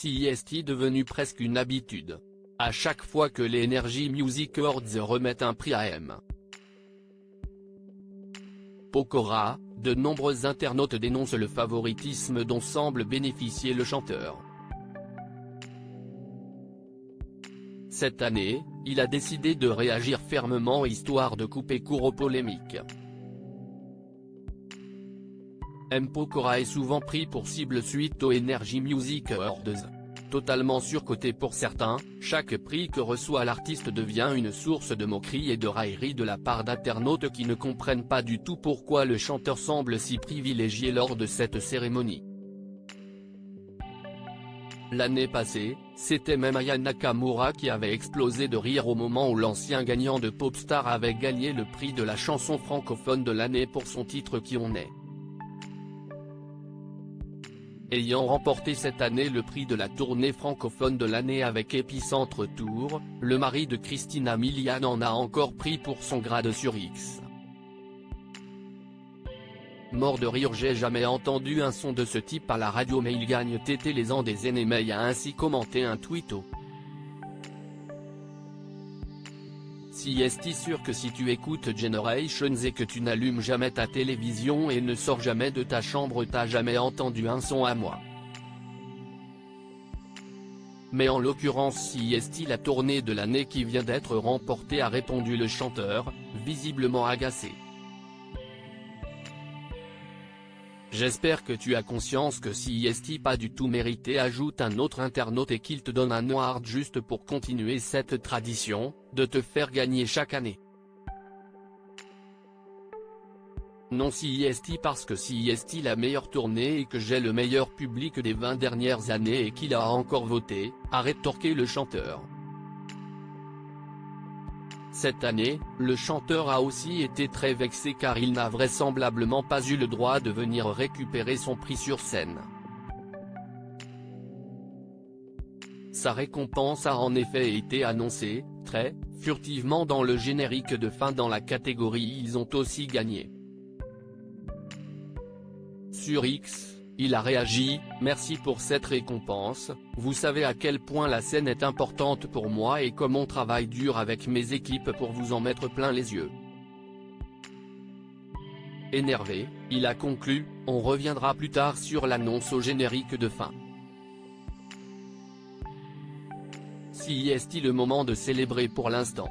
CEST devenu presque une habitude. À chaque fois que les Energy Music Awards remettent un prix à M. Pokora, de nombreux internautes dénoncent le favoritisme dont semble bénéficier le chanteur. Cette année, il a décidé de réagir fermement histoire de couper court aux polémiques. M. Pokora est souvent pris pour cible suite aux Energy Music Awards. Totalement surcoté pour certains, chaque prix que reçoit l'artiste devient une source de moquerie et de raillerie de la part d'internautes qui ne comprennent pas du tout pourquoi le chanteur semble si privilégié lors de cette cérémonie. L'année passée, c'était même Aya Nakamura qui avait explosé de rire au moment où l'ancien gagnant de Popstar avait gagné le prix de la chanson francophone de l'année pour son titre Qui on est. Ayant remporté cette année le prix de la tournée francophone de l'année avec Épicentre Tour, le mari de Christina Milian en a encore pris pour son grade sur X. Mort de rire, j'ai jamais entendu un son de ce type à la radio, mais il gagne tété les ans des ennemis, a ainsi commenté un tweeto. CEST sûr que si tu écoutes Generations et que tu n'allumes jamais ta télévision et ne sors jamais de ta chambre, t'as jamais entendu un son à moi. Mais en l'occurrence CEST, la tournée de l'année qui vient d'être remportée, a répondu le chanteur, visiblement agacé. J'espère que tu as conscience que CEST pas du tout mérité, ajoute un autre internaute, et qu'il te donne un award juste pour continuer cette tradition, de te faire gagner chaque année. Non CEST parce que CEST la meilleure tournée et que j'ai le meilleur public des 20 dernières années et qu'il a encore voté, a rétorqué le chanteur. Cette année, le chanteur a aussi été très vexé car il n'a vraisemblablement pas eu le droit de venir récupérer son prix sur scène. Sa récompense a en effet été annoncée, très furtivement dans le générique de fin dans la catégorie Ils ont aussi gagné. Sur X, il a réagi: merci pour cette récompense, vous savez à quel point la scène est importante pour moi et comme on travaille dur avec mes équipes pour vous en mettre plein les yeux. Énervé, il a conclu: on reviendra plus tard sur l'annonce au générique de fin. CEST, le moment de célébrer pour l'instant.